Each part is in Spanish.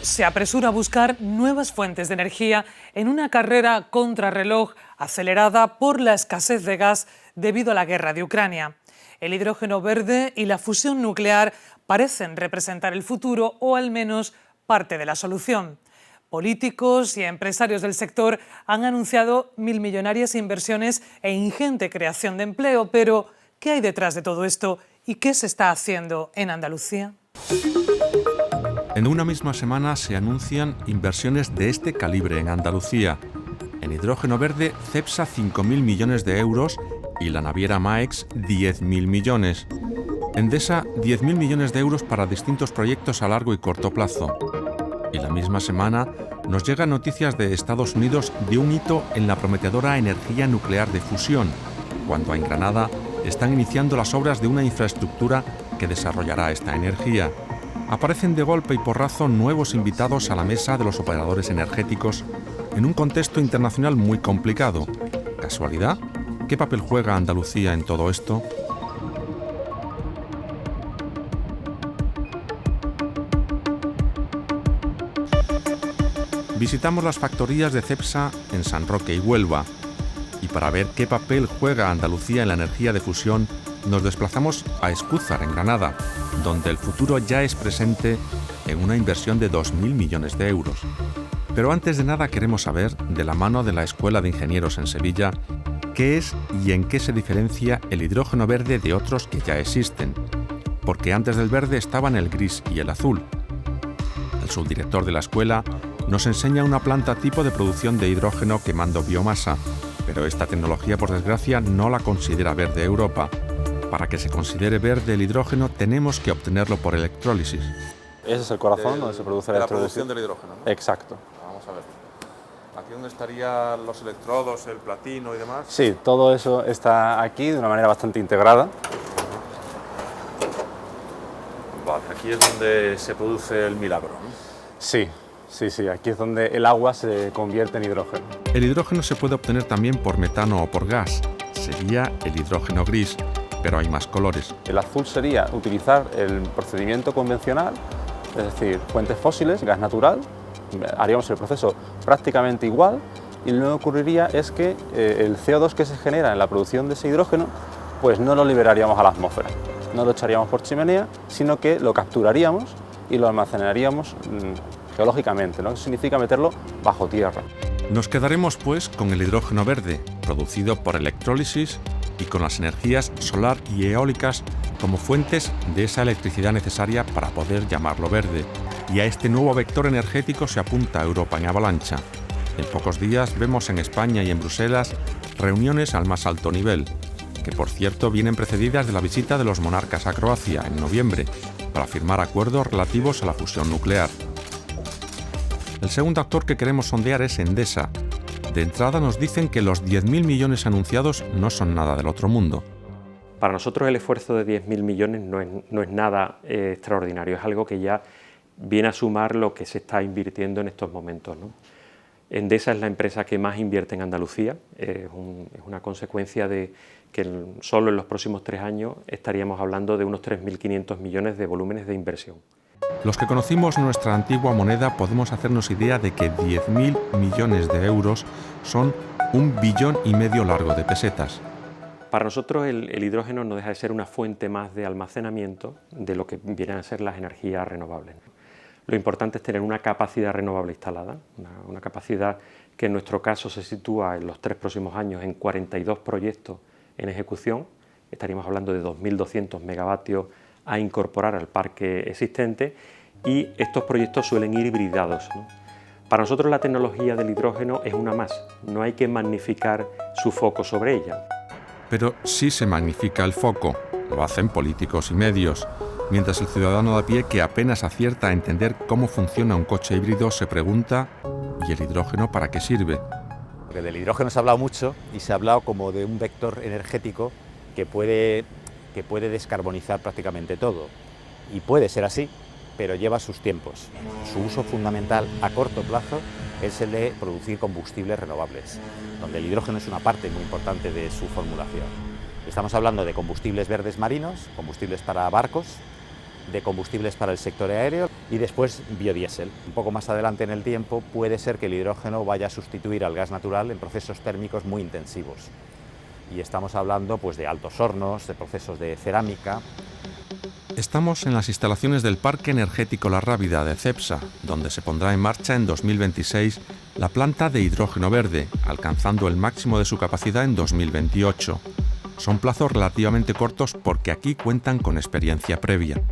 se apresura a buscar nuevas fuentes de energía en una carrera contrarreloj acelerada por la escasez de gas debido a la guerra de Ucrania. El hidrógeno verde y la fusión nuclear parecen representar el futuro o al menos parte de la solución. Políticos y empresarios del sector han anunciado milmillonarias inversiones e ingente creación de empleo, pero ¿qué hay detrás de todo esto y qué se está haciendo en Andalucía? En una misma semana se anuncian inversiones de este calibre en Andalucía. En hidrógeno verde, Cepsa 5.000 millones de euros y la naviera Maex 10.000 millones. Endesa 10.000 millones de euros para distintos proyectos a largo y corto plazo. Y la misma semana nos llegan noticias de Estados Unidos de un hito en la prometedora energía nuclear de fusión, cuando en Granada están iniciando las obras de una infraestructura que desarrollará esta energía. Aparecen de golpe y porrazo nuevos invitados a la mesa de los operadores energéticos en un contexto internacional muy complicado. ¿Casualidad? ¿Qué papel juega Andalucía en todo esto? Visitamos las factorías de Cepsa en San Roque y Huelva. Y para ver qué papel juega Andalucía en la energía de fusión, nos desplazamos a Escúzar, en Granada, donde el futuro ya es presente en una inversión de 2.000 millones de euros. Pero antes de nada queremos saber, de la mano de la Escuela de Ingenieros en Sevilla, qué es y en qué se diferencia el hidrógeno verde de otros que ya existen. Porque antes del verde estaban el gris y el azul. El subdirector de la escuela nos enseña una planta tipo de producción de hidrógeno quemando biomasa, pero esta tecnología, por desgracia, no la considera verde Europa. Para que se considere verde el hidrógeno, tenemos que obtenerlo por electrólisis. Ese es el corazón donde se produce la producción del hidrógeno, ¿no? Exacto. Vamos a ver. ¿Aquí donde estarían los electrodos, el platino y demás? Sí, todo eso está aquí de una manera bastante integrada. Vale, aquí es donde se produce el milagro, ¿no? Sí, aquí es donde el agua se convierte en hidrógeno. El hidrógeno se puede obtener también por metano o por gas. Sería el hidrógeno gris, pero hay más colores. El azul sería utilizar el procedimiento convencional, es decir, fuentes fósiles, gas natural, haríamos el proceso prácticamente igual y lo que ocurriría es que el CO2 que se genera en la producción de ese hidrógeno, pues no lo liberaríamos a la atmósfera, no lo echaríamos por chimenea, sino que lo capturaríamos y lo almacenaríamos geológicamente, ¿no? Eso significa meterlo bajo tierra. Nos quedaremos pues con el hidrógeno verde, producido por electrólisis y con las energías solar y eólicas como fuentes de esa electricidad necesaria para poder llamarlo verde. Y a este nuevo vector energético se apunta Europa en avalancha. En pocos días vemos en España y en Bruselas reuniones al más alto nivel, que por cierto vienen precedidas de la visita de los monarcas a Croacia en noviembre, para firmar acuerdos relativos a la fusión nuclear. El segundo actor que queremos sondear es Endesa. De entrada nos dicen que los 10.000 millones anunciados no son nada del otro mundo. Para nosotros el esfuerzo de 10.000 millones no es nada extraordinario, es algo que ya viene a sumar lo que se está invirtiendo en estos momentos, ¿no? Endesa es la empresa que más invierte en Andalucía, es una consecuencia de que solo en los próximos 3 años estaríamos hablando de unos 3.500 millones de volúmenes de inversión. Los que conocimos nuestra antigua moneda podemos hacernos idea de que 10.000 millones de euros son 1,5 billones largo de pesetas. Para nosotros el hidrógeno no deja de ser una fuente más de almacenamiento de lo que vienen a ser las energías renovables. Lo importante es tener una capacidad renovable instalada, una capacidad que en nuestro caso se sitúa en los 3 próximos años en 42 proyectos en ejecución. Estaríamos hablando de 2.200 megavatios a incorporar al parque existente y estos proyectos suelen ir hibridados, ¿no? Para nosotros la tecnología del hidrógeno es una más, no hay que magnificar su foco sobre ella. Pero sí se magnifica el foco, lo hacen políticos y medios, mientras el ciudadano de a pie que apenas acierta a entender cómo funciona un coche híbrido se pregunta ¿y el hidrógeno para qué sirve? Porque del hidrógeno se ha hablado mucho y se ha hablado como de un vector energético que puede descarbonizar prácticamente todo. Y puede ser así, pero lleva sus tiempos. Su uso fundamental a corto plazo es el de producir combustibles renovables, donde el hidrógeno es una parte muy importante de su formulación. Estamos hablando de combustibles verdes marinos, combustibles para barcos, de combustibles para el sector aéreo y después biodiesel. Un poco más adelante en el tiempo puede ser que el hidrógeno vaya a sustituir al gas natural en procesos térmicos muy intensivos. Y estamos hablando pues, de altos hornos, de procesos de cerámica. Estamos en las instalaciones del Parque Energético La Rábida de Cepsa, donde se pondrá en marcha en 2026 la planta de hidrógeno verde, alcanzando el máximo de su capacidad en 2028. Son plazos relativamente cortos porque aquí cuentan con experiencia previa.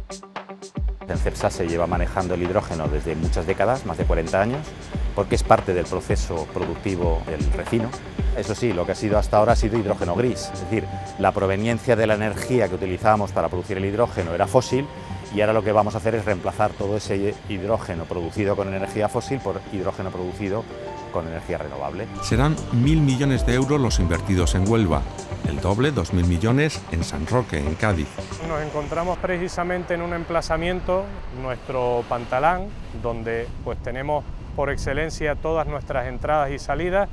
En Cepsa se lleva manejando el hidrógeno desde muchas décadas, más de 40 años, porque es parte del proceso productivo del refino. Eso sí, lo que ha sido hasta ahora ha sido hidrógeno gris, es decir, la proveniencia de la energía que utilizábamos para producir el hidrógeno era fósil y ahora lo que vamos a hacer es reemplazar todo ese hidrógeno producido con energía fósil por hidrógeno producido con energía renovable. Serán 1.000 millones de euros los invertidos en Huelva, el doble, 2.000 millones, en San Roque, en Cádiz. Nos encontramos precisamente en un emplazamiento, nuestro Pantalán, donde pues tenemos por excelencia todas nuestras entradas y salidas.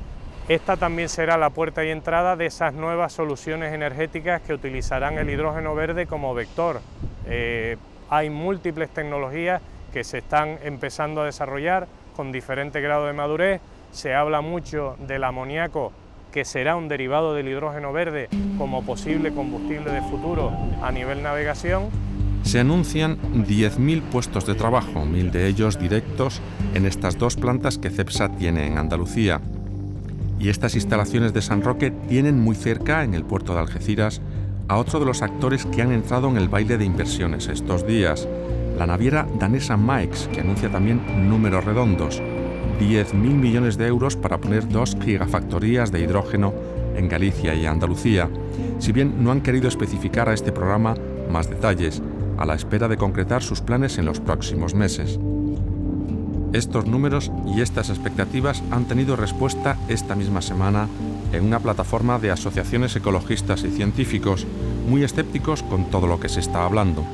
Esta también será la puerta y entrada de esas nuevas soluciones energéticas que utilizarán el hidrógeno verde como vector. Hay múltiples tecnologías que se están empezando a desarrollar con diferente grado de madurez. Se habla mucho del amoníaco, que será un derivado del hidrógeno verde como posible combustible de futuro a nivel navegación. Se anuncian 10.000 puestos de trabajo, 1.000 de ellos directos en estas dos plantas que Cepsa tiene en Andalucía. Y estas instalaciones de San Roque tienen muy cerca, en el puerto de Algeciras, a otro de los actores que han entrado en el baile de inversiones estos días, la naviera danesa Maersk, que anuncia también números redondos, 10.000 millones de euros para poner 2 gigafactorías de hidrógeno en Galicia y Andalucía, si bien no han querido especificar a este programa más detalles, a la espera de concretar sus planes en los próximos meses. Estos números y estas expectativas han tenido respuesta esta misma semana en una plataforma de asociaciones ecologistas y científicos, muy escépticos con todo lo que se está hablando.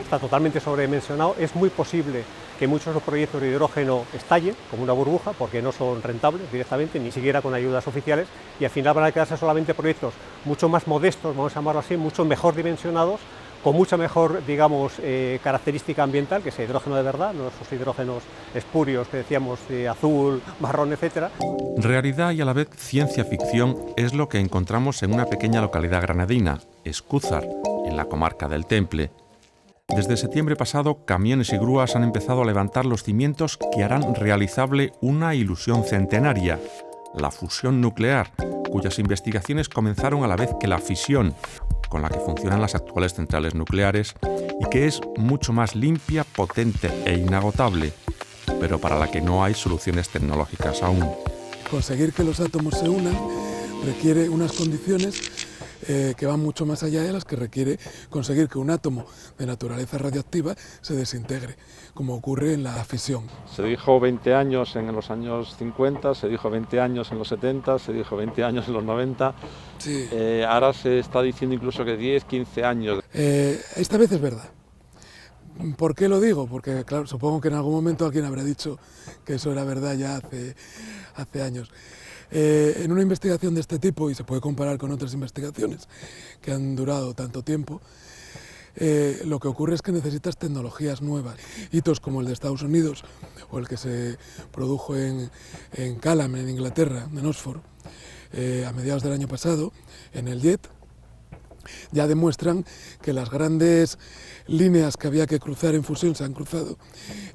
Está totalmente sobredimensionado, es muy posible que muchos de los proyectos de hidrógeno estallen como una burbuja porque no son rentables directamente, ni siquiera con ayudas oficiales, y al final van a quedarse solamente proyectos mucho más modestos, vamos a llamarlo así, mucho mejor dimensionados, con mucha mejor, digamos, característica ambiental, que es el hidrógeno de verdad, no esos hidrógenos espurios que decíamos de azul, marrón, etcétera. Realidad y a la vez ciencia ficción es lo que encontramos en una pequeña localidad granadina, Escúzar, en la comarca del Temple. Desde septiembre pasado, camiones y grúas han empezado a levantar los cimientos que harán realizable una ilusión centenaria, la fusión nuclear, cuyas investigaciones comenzaron a la vez que la fisión, con la que funcionan las actuales centrales nucleares, y que es mucho más limpia, potente e inagotable, pero para la que no hay soluciones tecnológicas aún. Conseguir que los átomos se unan requiere unas condiciones que van mucho más allá de las que requiere conseguir que un átomo de naturaleza radioactiva se desintegre, como ocurre en la fisión. Se dijo 20 años en los años 50, se dijo 20 años en los 70, se dijo 20 años en los 90, sí. Ahora se está diciendo incluso que 10, 15 años. Esta vez es verdad. ¿Por qué lo digo? Porque claro, supongo que en algún momento alguien habrá dicho que eso era verdad ya hace años. En una investigación de este tipo, y se puede comparar con otras investigaciones que han durado tanto tiempo, lo que ocurre es que necesitas tecnologías nuevas. Hitos como el de Estados Unidos o el que se produjo en Calham, en Inglaterra, en Oxford, a mediados del año pasado, en el JET, ya demuestran que las grandes líneas que había que cruzar en fusión se han cruzado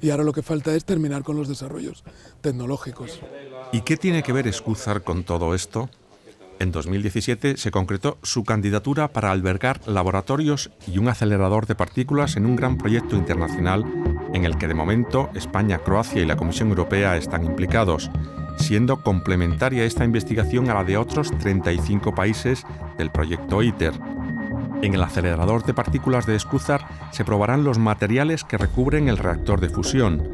y ahora lo que falta es terminar con los desarrollos tecnológicos. ¿Y qué tiene que ver Escúzar con todo esto? En 2017 se concretó su candidatura para albergar laboratorios y un acelerador de partículas en un gran proyecto internacional en el que de momento España, Croacia y la Comisión Europea están implicados, siendo complementaria esta investigación a la de otros 35 países del proyecto ITER. En el acelerador de partículas de Escúzar se probarán los materiales que recubren el reactor de fusión.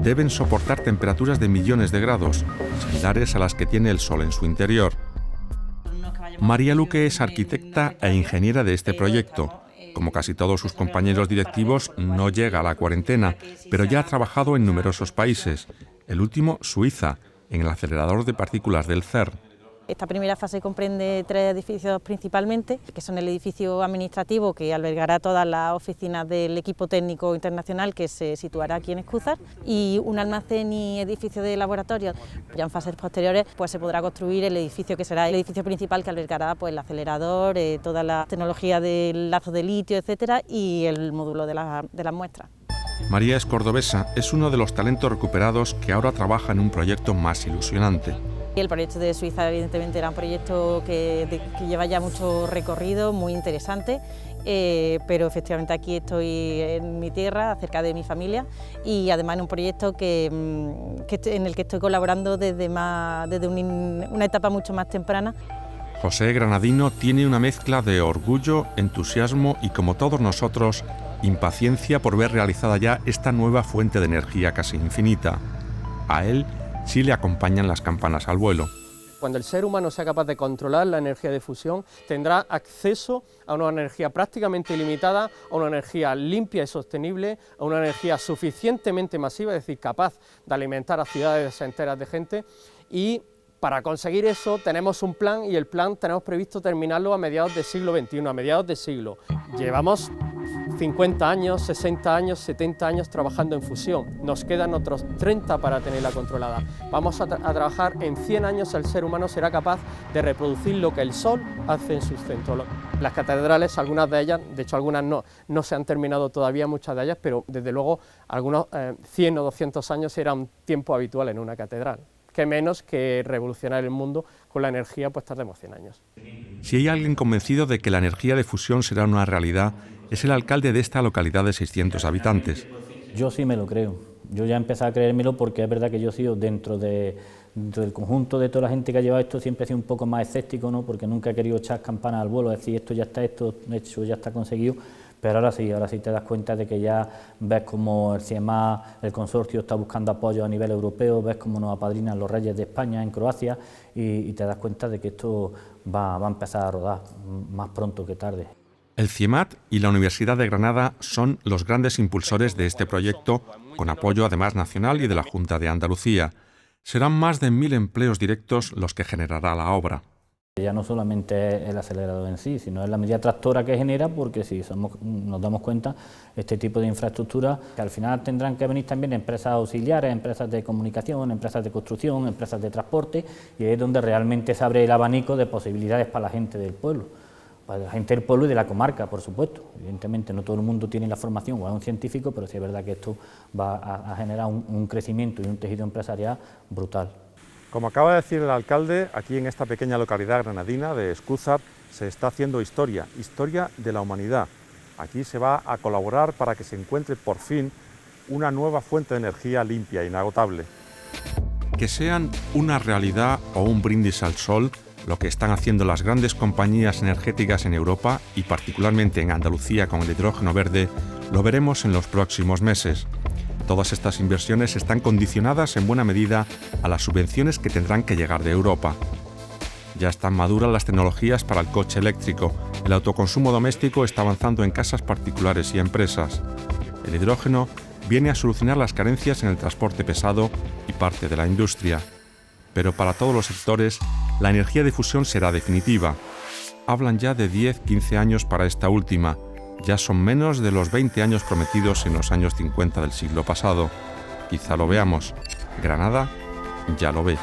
Deben soportar temperaturas de millones de grados, similares a las que tiene el Sol en su interior. María Luque es arquitecta e ingeniera de este proyecto. Como casi todos sus compañeros directivos, no llega a la cuarentena, pero ya ha trabajado en numerosos países, el último Suiza, en el acelerador de partículas del CERN. Esta primera fase comprende 3 edificios principalmente, que son el edificio administrativo, que albergará todas las oficinas del equipo técnico internacional que se situará aquí en Escúzar, y un almacén y edificio de laboratorio. Ya en fases posteriores pues se podrá construir el edificio que será el edificio principal, que albergará pues el acelerador, toda la tecnología del lazo de litio, etcétera, y el módulo de las muestras. María es cordobesa, es uno de los talentos recuperados que ahora trabaja en un proyecto más ilusionante. El proyecto de Suiza evidentemente era un proyecto que lleva ya mucho recorrido, muy interesante, pero efectivamente aquí estoy en mi tierra, cerca de mi familia, y además en un proyecto en el que estoy colaborando desde una etapa mucho más temprana. José Granadino tiene una mezcla de orgullo, entusiasmo y, como todos nosotros, impaciencia por ver realizada ya esta nueva fuente de energía casi infinita. A él sí le acompañan las campanas al vuelo. Cuando el ser humano sea capaz de controlar la energía de fusión, tendrá acceso a una energía prácticamente ilimitada, a una energía limpia y sostenible, a una energía suficientemente masiva, es decir, capaz de alimentar a ciudades enteras de gente. Y para conseguir eso tenemos un plan, y el plan tenemos previsto terminarlo a mediados del siglo XXI, a mediados de siglo. Llevamos 50 años, 60 años, 70 años trabajando en fusión. Nos quedan otros 30 para tenerla controlada. Vamos a trabajar en 100 años, el ser humano será capaz de reproducir lo que el Sol hace en sus centros. Las catedrales, algunas de ellas, de hecho algunas no se han terminado todavía, muchas de ellas, pero desde luego algunos 100 o 200 años era un tiempo habitual en una catedral. Qué menos que revolucionar el mundo con la energía, pues tardemos 100 años. Si hay alguien convencido de que la energía de fusión será una realidad, es el alcalde de esta localidad de 600 habitantes. Yo sí me lo creo. Yo ya empecé a creérmelo porque es verdad que yo he sido dentro del conjunto de toda la gente que ha llevado esto, siempre he sido un poco más escéptico, ¿no? Porque nunca he querido echar campanas al vuelo, decir esto ya está hecho, ya está conseguido. Pero ahora sí te das cuenta de que ya ves como el CIEMA, el consorcio, está buscando apoyo a nivel europeo, ves cómo nos apadrinan los Reyes de España en Croacia y te das cuenta de que esto va a empezar a rodar más pronto que tarde. El CIEMAT y la Universidad de Granada son los grandes impulsores de este proyecto, con apoyo además nacional y de la Junta de Andalucía. Serán más de 1000 empleos directos los que generará la obra. Ya no solamente es el acelerador en sí, sino es la medida tractora que genera, porque si nos damos cuenta, este tipo de infraestructura, que al final tendrán que venir también empresas auxiliares, empresas de comunicación, empresas de construcción, empresas de transporte, y ahí es donde realmente se abre el abanico de posibilidades para la gente del pueblo. Para la gente del pueblo y de la comarca, por supuesto. Evidentemente no todo el mundo tiene la formación o es un científico, pero sí es verdad que esto va a generar un crecimiento y un tejido empresarial brutal. Como acaba de decir el alcalde, aquí en esta pequeña localidad granadina de Escúzar se está haciendo historia de la humanidad. Aquí se va a colaborar para que se encuentre por fin una nueva fuente de energía limpia e inagotable. Que sean una realidad o un brindis al sol, lo que están haciendo las grandes compañías energéticas en Europa y particularmente en Andalucía con el hidrógeno verde, lo veremos en los próximos meses. Todas estas inversiones están condicionadas en buena medida a las subvenciones que tendrán que llegar de Europa. Ya están maduras las tecnologías para el coche eléctrico, el autoconsumo doméstico está avanzando en casas particulares y empresas. El hidrógeno viene a solucionar las carencias en el transporte pesado y parte de la industria. Pero para todos los sectores, la energía de fusión será definitiva. Hablan ya de 10-15 años para esta última. Ya son menos de los 20 años prometidos en los años 50 del siglo pasado. Quizá lo veamos. Granada ya lo ve.